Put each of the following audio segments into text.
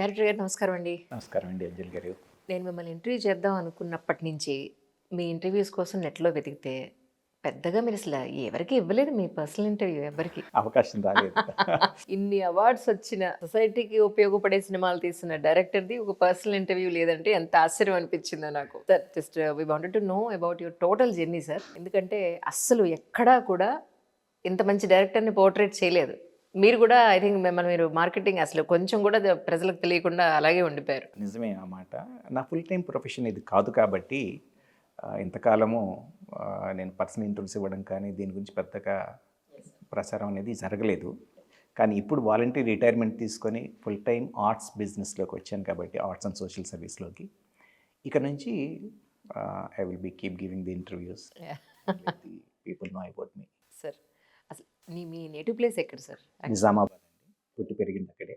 Director గారు నమస్కారం అండి. నమస్కారం అండి అంజలి గారు. నేను మిమ్మల్ని ఇంటర్వ్యూ చేద్దాం అనుకున్నప్పటి నుంచి మీ ఇంటర్వ్యూస్ కోసం నెట్‌లో వెతికితే పెద్దగా మీరసల ఎవరికీ ఇవ్వలేదు మీ పర్సనల్ ఇంటర్వ్యూ ఎవ్వరికీ. అవకాశం రాలేదు. ఇన్ని అవార్డ్స్ వచ్చిన సొసైటీకి ఉపయోగపడే సినిమాలు తీసిన డైరెక్టర్‌ది ఒక పర్సనల్ ఇంటర్వ్యూ లేదంటే ఎంత ఆశ్చర్యం అనిపించిందో నాకు. Sir just we wanted to know about your total journey sir. ఎందుకంటే అస్సలు ఎక్కడా కూడా ఇంత మంచి డైరెక్టర్‌ని పోర్ట్రేట్ చేయలేదు. మీరు కూడా ఐ థింక్ మిమ్మల్ని మీరు మార్కెటింగ్ అసలు కొంచెం కూడా ప్రజలకు తెలియకుండా అలాగే ఉండిపోయారు. నిజమే ఆ మాట. నా ఫుల్ టైం ప్రొఫెషన్ ఇది కాదు కాబట్టి ఇంతకాలము నేను పర్సనల్ ఇంటర్వ్యూస్ ఇవ్వడం కానీ దీని గురించి పెద్దగా ప్రచారం అనేది జరగలేదు. కానీ ఇప్పుడు వాలంటీర్ రిటైర్మెంట్ తీసుకొని ఫుల్ టైం ఆర్ట్స్ బిజినెస్లోకి వచ్చాను కాబట్టి ఆర్ట్స్ అండ్ సోషల్ సర్వీస్లోకి ఇక నుంచి I will be keep giving the interviews. People know about me. Sir అసలు మీ నేటివ్ ప్లేస్ ఎక్కడ సార్? నిజామాబాద్ అండి. పుట్టి పెరిగింది అక్కడే.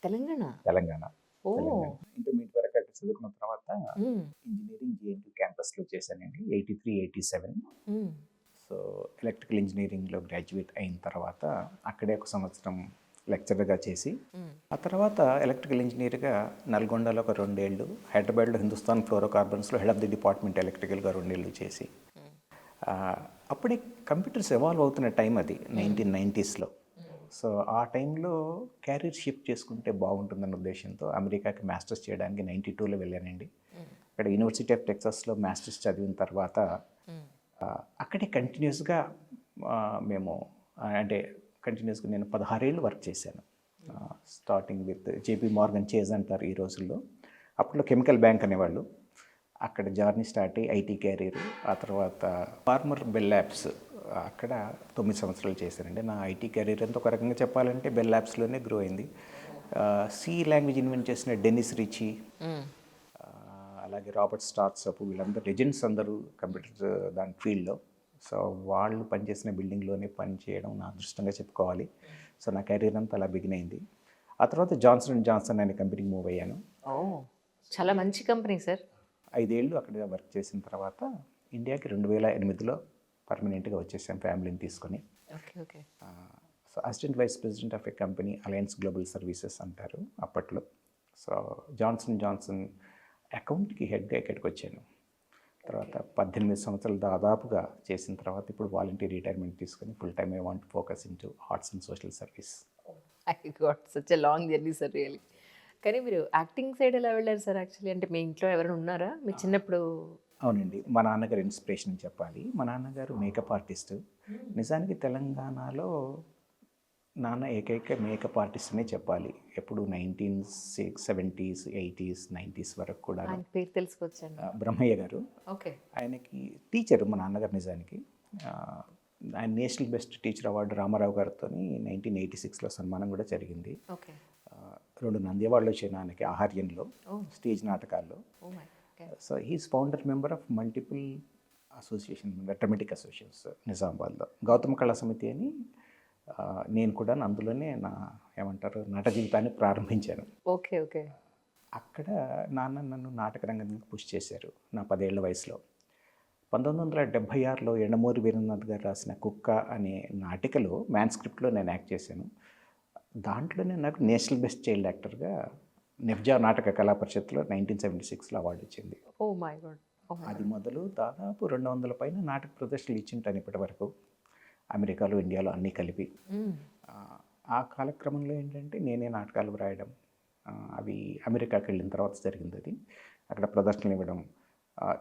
తెలంగాణ. తెలంగాణ. ఓ ఇంటర్మీడియట్ వరకు అక్కడ చదువుకున్న తర్వాత ఇంజనీరింగ్ జేఎన్‌యూ క్యాంపస్లో చేశానండి 83, 87. సో ఎలక్ట్రికల్ ఇంజనీరింగ్లో గ్రాడ్యుయేట్ అయిన తర్వాత అక్కడే ఒక సంవత్సరం లెక్చరర్గా చేసి ఆ తర్వాత ఎలక్ట్రికల్ ఇంజనీర్గా నల్గొండలో ఒక 2 ఏళ్ళు, హైదరాబాద్లో హిందుస్థాన్ ఫ్లోరోకార్బన్స్లో హెడ్ ఆఫ్ ది డిపార్ట్మెంట్ ఎలక్ట్రికల్గా 2 ఏళ్ళు చేసి అప్పుడే కంప్యూటర్స్ ఎవాల్వ్ అవుతున్న టైం అది 1990స్లో. సో ఆ టైంలో క్యారియర్ షిఫ్ట్ చేసుకుంటే బాగుంటుందన్న ఉద్దేశంతో అమెరికాకి మాస్టర్స్ చేయడానికి 92లో వెళ్ళానండి. అక్కడ యూనివర్సిటీ ఆఫ్ టెక్సాస్లో మాస్టర్స్ చదివిన తర్వాత అక్కడే కంటిన్యూస్గా మేము అంటే కంటిన్యూస్గా నేను 16 ఏళ్ళు వర్క్ చేశాను. Starting with JP Morgan Chase అంటారు ఈ రోజుల్లో, అప్పట్లో కెమికల్ బ్యాంక్ అనేవాళ్ళు. అక్కడ జర్నీ స్టార్ట్ అయ్యి ఐటీ క్యారియర్, ఆ తర్వాత ఫార్మర్ బెల్ ల్యాబ్స్ అక్కడ 9 సంవత్సరాలు చేశానండి. నా ఐటీ కెరీర్ అంతా ఒక రకంగా చెప్పాలంటే బెల్ ల్యాబ్స్లోనే గ్రో అయింది. సి లాంగ్వేజ్ ఇన్వెంట్ చేసిన డెనిస్ రిచీ, అలాగే రాబర్ట్ స్టార్ట్సప్, వీళ్ళందరూ లెజెండ్స్ అందరూ కంప్యూటర్ దాని ఫీల్డ్లో. సో వాళ్ళు పనిచేసిన బిల్డింగ్లోనే పని చేయడం నా అదృష్టంగా చెప్పుకోవాలి. సో నా కెరీర్ అంతా అలా బిగిన్ అయింది. ఆ తర్వాత జాన్సన్ అండ్ జాన్సన్ అనే కంపెనీకి మూవ్ అయ్యాను. ఓ చాలా మంచి కంపెనీ సార్. 5 ఏళ్ళు అక్కడ వర్క్ చేసిన తర్వాత ఇండియాకి 2008లో పర్మనెంట్గా వచ్చేసాం ఫ్యామిలీని తీసుకొని. Okay okay. So assistant vice president of a company Alliance Global Services అంటారు అప్పట్లో. సో జాన్సన్ జాన్సన్ అకౌంట్కి హెడ్గా ఇక్కడికి వచ్చాను. తర్వాత 18 సంవత్సరాలు దాదాపుగా చేసిన తర్వాత ఇప్పుడు వాలంటీర్ రిటైర్మెంట్ తీసుకొని full time I want focus in to arts and social service. I got such a long journey sir really. కానీ మీరు యాక్టింగ్ సైడ్ ఎలా వెళ్ళారు సార్ యాక్చువల్లీ? అంటే మీ ఇంట్లో ఎవరైనా ఉన్నారా మీ చిన్నప్పుడు? అవునండి, మా నాన్నగారు ఇన్స్పిరేషన్ చెప్పాలి. మా నాన్నగారు మేకప్ ఆర్టిస్ట్. నిజానికి తెలంగాణలో నాన్న ఏకైక మేకప్ ఆర్టిస్ట్ అనే చెప్పాలి. ఎప్పుడు 1970s, 80s, 90s వరకు కూడా. ఆయన పేరు తెలుసుకోవచ్చండి? బ్రహ్మయ్య గారు. ఓకే. ఆయనకి టీచరు మా నాన్నగారు నిజానికి. ఆయన national best teacher award Ramarao గారితో 1986లో సన్మానం కూడా జరిగింది. ఓకే. 2 నంది అవార్డులు వచ్చాయి నాన్నకి ఆహార్యంలో, స్టేజ్ నాటకాల్లో. So he's founder member of multiple association, dramatic associations నిజామాబాద్లో. గౌతమ కళా సమితి అని నేను కూడా అందులోనే నా ఏమంటారు నాట జీవితాన్ని ప్రారంభించాను. Okay okay. అక్కడ నాన్న నన్ను నాటక రంగానికి పుష్ చేశారు నా 10 ఏళ్ల వయసులో. 1976లో ఎండమూరి వీరేంద్రనాథ్ గారు రాసిన కుక్క అనే నాటికలో మ్యాన్స్క్రిప్ట్లో నేను యాక్ట్ చేశాను. దాంట్లోనే నాకు నేషనల్ బెస్ట్ చైల్డ్ యాక్టర్గా నెఫ్జా నాటక కళా పరిషత్లో 1976లో అవార్డు వచ్చింది. Oh my god. అది మొదలు దాదాపు 200 పైన నాటక ప్రదర్శనలు ఇచ్చింటాను ఇప్పటి వరకు, అమెరికాలో ఇండియాలో అన్నీ కలిపి. ఆ కాలక్రమంలో ఏంటంటే నేనే నాటకాలు రాయడం, అవి అమెరికాకి వెళ్ళిన తర్వాత జరిగింది. అది అక్కడ ప్రదర్శనలు ఇవ్వడం,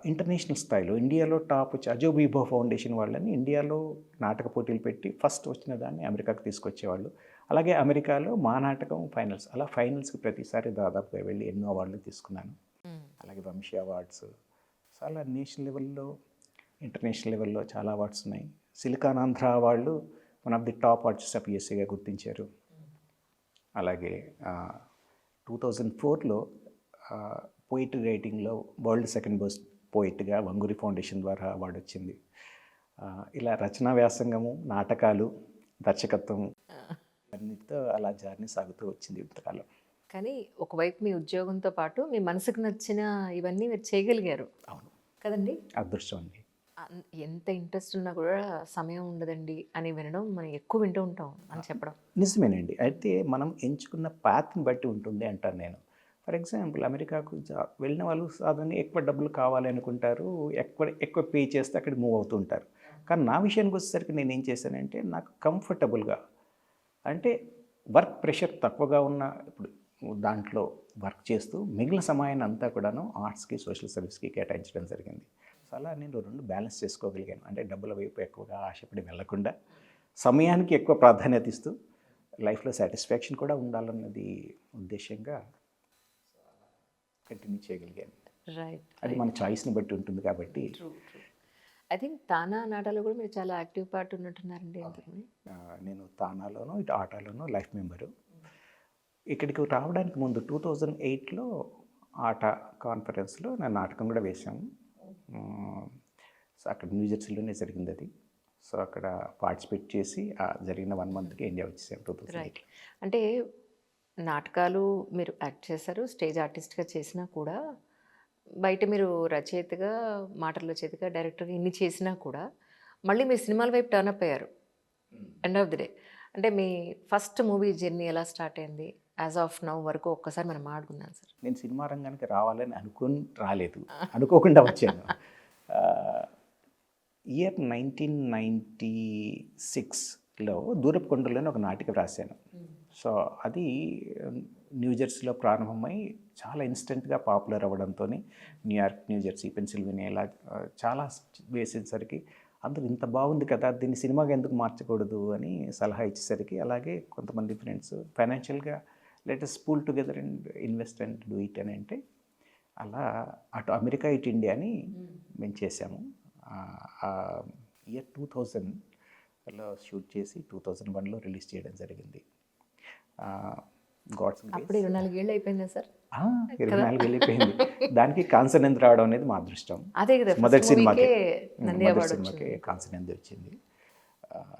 ఇంటర్నేషనల్ స్థాయిలో ఇండియాలో టాప్ వచ్చి అజోబీబో ఫౌండేషన్ వాళ్ళని ఇండియాలో నాటక పోటీలు పెట్టి ఫస్ట్ వచ్చిన దాన్ని అమెరికాకి తీసుకొచ్చేవాళ్ళు. అలాగే అమెరికాలో మా నాటకం ఫైనల్స్, అలా ఫైనల్స్కి ప్రతిసారి దాదాపుగా వెళ్ళి ఎన్నో అవార్డులు తీసుకున్నాను. అలాగే వంశీ అవార్డ్స్, చాలా నేషనల్ లెవెల్లో ఇంటర్నేషనల్ లెవెల్లో చాలా అవార్డ్స్ ఉన్నాయి. Silicon Andhra award one of the top artist of యూఎస్ఏగా గుర్తించారు. అలాగే 2004లో పోయిటరీ రైటింగ్లో వరల్డ్ సెకండ్ బెస్ట్ పోయిట్గా వంగూరి ఫౌండేషన్ ద్వారా అవార్డు వచ్చింది. ఇలా రచనా వ్యాసంగము, నాటకాలు, దర్శకత్వం అన్నిటితో అలా జర్నీ సాగుతూ వచ్చింది ఇంతకాలం. కానీ ఒకవైపు మీ ఉద్యోగంతో పాటు మీ మనసుకు నచ్చిన ఇవన్నీ మీరు చేయగలిగారు. అవును కదండి. అదృష్టం అండి. ఎంత ఇంట్రెస్ట్ ఉన్నా కూడా సమయం ఉండదండి అని వినడం మనం ఎక్కువ వింటూ ఉంటాం అని చెప్పడం. నిజమేనండి. అయితే మనం ఎంచుకున్న పాత్ని బట్టి ఉంటుంది అంటాను నేను. ఫర్ ఎగ్జాంపుల్ అమెరికాకు వెళ్ళిన వాళ్ళు సాధారణంగా ఎక్కువ డబ్బులు కావాలి అనుకుంటారు. ఎక్కువ పే చేస్తే అక్కడికి మూవ్ అవుతూ ఉంటారు. కానీ నా విషయానికి వచ్చేసరికి నేనేం చేశానంటే నాకు కంఫర్టబుల్‌గా అంటే వర్క్ ప్రెషర్ తక్కువగా ఉన్న ఇప్పుడు దాంట్లో వర్క్ చేస్తూ మిగిలిన సమయాన్ని అంతా కూడాను ఆర్ట్స్‌కి, సోషల్ సర్వీస్‌కి కేటాయించడం జరిగింది. సో అలా నేను 2 బ్యాలెన్స్ చేసుకోగలిగాను. అంటే డబ్బుల వైపు ఎక్కువగా ఆశపడి వెళ్ళకుండా సమయానికి ఎక్కువ ప్రాధాన్యత ఇస్తూ లైఫ్‌లో సాటిస్ఫాక్షన్ కూడా ఉండాలన్నది ఉద్దేశ్యంగా కంటిన్యూ చేయగలిగాను. రైట్. అది మన చాయిస్‌ని బట్టి ఉంటుంది కాబట్టి ట్రూ. ఐ థింక్ తానా నాటాలో కూడా మీరు చాలా యాక్టివ్ పార్ట్ ఉన్నట్టున్నారండి అందుకని. నేను తానాలోను, ఇటు ఆటాలోను లైఫ్ మెంబరు. ఇక్కడికి రావడానికి ముందు 2008లో ఆట కాన్ఫరెన్స్‌లో నేను నాటకం కూడా వేశాము. సో అక్కడ న్యూజెర్సీలోనే జరిగింది అది. సో అక్కడ పార్టిసిపేట్ చేసి జరిగిన 1 మంత్‌కి ఇండియా వచ్చేసాను 2008. రైట్. అంటే నాటకాలు మీరు యాక్ట్ చేశారు, స్టేజ్ ఆర్టిస్ట్‌గా చేసినా కూడా బయట మీరు రచయితగా, మాటల రచయితగా, డైరెక్టర్‌గా ఇన్ని చేసినా కూడా మళ్ళీ మీరు సినిమాల వైపు టర్న్ అప్ అయ్యారు ఎండ్ ఆఫ్ ది డే. అంటే మీ ఫస్ట్ మూవీ జర్నీ ఎలా స్టార్ట్ అయింది? యాజ్ ఆఫ్ నౌ వరకు ఒక్కసారి మనం మాట్లాడుకుందాం సార్. నేను సినిమా రంగానికి రావాలని అనుకుని రాలేదు. అనుకోకుండా వచ్చాను. ఇయర్ 1996లో దూరపు కొండలోనే ఒక నాటిక రాశాను. సో అది న్యూజెర్సీలో ప్రారంభమై చాలా ఇన్స్టెంట్గా పాపులర్ అవ్వడంతోని న్యూయార్క్, న్యూజెర్సీ, పెన్సిల్వేనియా ఇలా చాలా వేసేసరికి అందరూ ఇంత బాగుంది కదా దీన్ని సినిమాగా ఎందుకు మార్చకూడదు అని సలహా ఇచ్చేసరికి అలాగే కొంతమంది ఫ్రెండ్స్ ఫైనాన్షియల్గా let us pool together and invest and do it అని అంటే అలా అటు అమెరికా ఇటు ఇండియా అని మేము చేసాము. ఇయర్ 2000లో షూట్ చేసి 2001లో రిలీజ్ చేయడం జరిగింది. గాడ్స్ అప్పుడు 24 ఏళ్ళు అయిపోయిందా సార్? 24 వెళ్ళిపోయింది. దానికి కాంచనంద్ రావడం అనేది మా అదృష్టం. అదే కదా మొదటి సినిమాకి వచ్చింది. కాంచనంద్ వచ్చింది.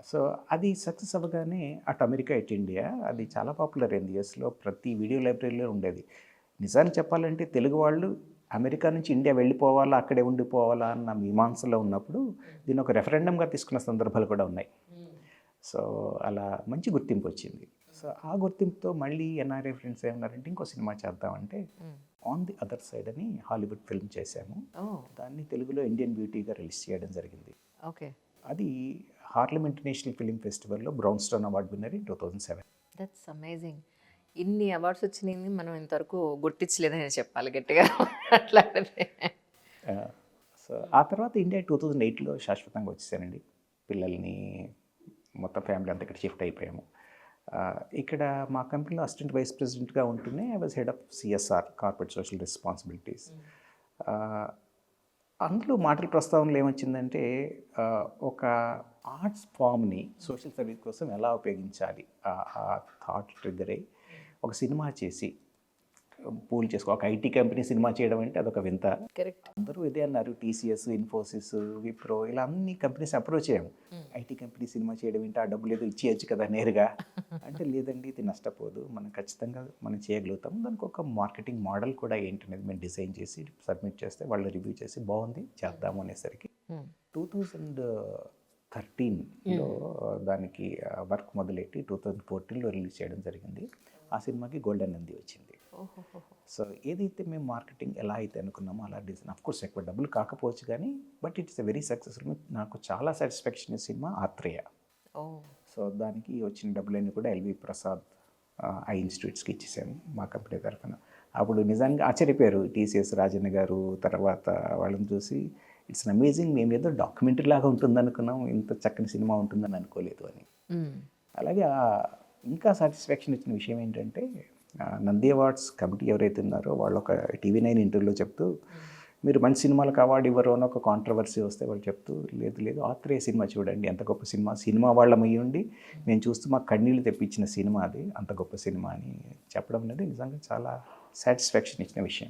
సో అది సక్సెస్ అవ్వగానే అటు అమెరికా ఇటు ఇండియా అది చాలా పాపులర్ అయింది. యూఎస్లో ప్రతి వీడియో లైబ్రరీలో ఉండేది. నిజాన్ని చెప్పాలంటే తెలుగు వాళ్ళు అమెరికా నుంచి ఇండియా వెళ్ళిపోవాలా అక్కడే ఉండిపోవాలా అన్న మీమాంసలో ఉన్నప్పుడు దీన్ని ఒక రెఫరెండంగా తీసుకున్న సందర్భాలు కూడా ఉన్నాయి. సో అలా మంచి గుర్తింపు వచ్చింది. సో ఆ గుర్తింపుతో మళ్ళీ ఎన్ఆర్ఐ ఫ్రెండ్స్ ఏమన్నారంటే ఇంకో సినిమా చేద్దామంటే ఆన్ ది అదర్ సైడ్ అని హాలీవుడ్ ఫిల్మ్ చేశాము. దాన్ని తెలుగులో ఇండియన్ బ్యూటీగా రిలీజ్ చేయడం జరిగింది. ఓకే. అది హార్లెమ్ ఇంటర్నేషనల్ ఫిల్మ్ ఫెస్టివల్లో brown stone award winner in 2007. That's amazing. ఇన్ని అవార్డ్స్ వచ్చినాయి మనం ఇంతవరకు గుర్తించలేదని చెప్పాలి గట్టిగా అట్లా. సో ఆ తర్వాత ఇండియా 2008లో శాశ్వతంగా వచ్చేసానండి. పిల్లల్ని మొత్తం ఫ్యామిలీ అంతా ఇక్కడ షిఫ్ట్ అయిపోయాము. ఇక్కడ మా కంపెనీలో అసిస్టెంట్ వైస్ ప్రెసిడెంట్గా ఉంటూనే I was head of CSR, corporate social responsibilities. అందులో మాటల ప్రస్తావనలో ఏమొచ్చిందంటే ఒక ఆర్ట్స్ ఫామ్ని సోషల్ సర్వీస్ కోసం ఎలా ఉపయోగించాలి ఆ థాట్ ట్రిగ్గర్ అయ్యి ఒక సినిమా చేసి పూల్ చేసుకో. ఒక ఐటీ కంపెనీ సినిమా చేయడం అంటే అదొక వింత. కరెక్ట్. అందరూ ఇదే అన్నారు. టీసీఎస్, ఇన్ఫోసిస్, విప్రో ఇలా అన్ని కంపెనీస్ అప్రోచ్ అయ్యాము. ఐటీ కంపెనీ సినిమా చేయడం ఏంటి, ఆ డబ్బులు ఏదో ఇచ్చేయచ్చు కదా నేరుగా అంటే లేదండి ఇది నష్టపోదు, మనం ఖచ్చితంగా మనం చేయగలుగుతాం. దానికి ఒక మార్కెటింగ్ మోడల్ కూడా ఏంటనేది మేము డిజైన్ చేసి సబ్మిట్ చేస్తే వాళ్ళు రివ్యూ చేసి బాగుంది చేద్దాము అనేసరికి 2013లో దానికి వర్క్ మొదలెట్టి 2014లో రిలీజ్ చేయడం జరిగింది. ఆ సినిమాకి గోల్డెన్ నంది వచ్చింది. సో ఏదైతే మేము మార్కెటింగ్ ఎలా అయితే అనుకున్నామో అలా డిజైన్ అఫ్కోర్స్ ఎక్కువ డబ్బులు కాకపోవచ్చు కానీ but it's a very successful. నాకు చాలా సాటిస్ఫాక్షన్ ఈ సినిమా ఆత్రేయ. సో దానికి వచ్చిన డబ్బులన్నీ కూడా ఎల్వి ప్రసాద్ ఐ ఇన్స్టిట్యూట్స్కి ఇచ్చేసాము మా కంపెనీ తరఫున. అప్పుడు నిజంగా ఆశ్చర్యపోయారు టీసీఎస్ రాజన్న గారు. తర్వాత వాళ్ళని చూసి ఇట్స్ అన్ అమేజింగ్, మేము ఏదో డాక్యుమెంటరీ లాగా ఉంటుంది అనుకున్నాం, ఇంత చక్కని సినిమా ఉంటుందని అనుకోలేదు అని. అలాగే ఇంకా సాటిస్ఫాక్షన్ ఇచ్చిన విషయం ఏంటంటే నంది అవార్డ్స్ కమిటీ ఎవరైతే ఉన్నారో వాళ్ళు ఒక TV9 ఇంటర్వ్యూలో చెప్తూ మీరు మంచి సినిమాలకు అవార్డు ఇవ్వరు అని ఒక కాంట్రవర్సీ వస్తే వాళ్ళు చెప్తూ లేదు ఆత్రేయ సినిమా చూడండి ఎంత గొప్ప సినిమా వాళ్ళం అయ్యి ఉండి మేము చూస్తూ మాకు కన్నీళ్ళు తెప్పించిన సినిమా అది, అంత గొప్ప సినిమా అని చెప్పడం అనేది నిజంగా చాలా సాటిస్ఫాక్షన్ ఇచ్చిన విషయం.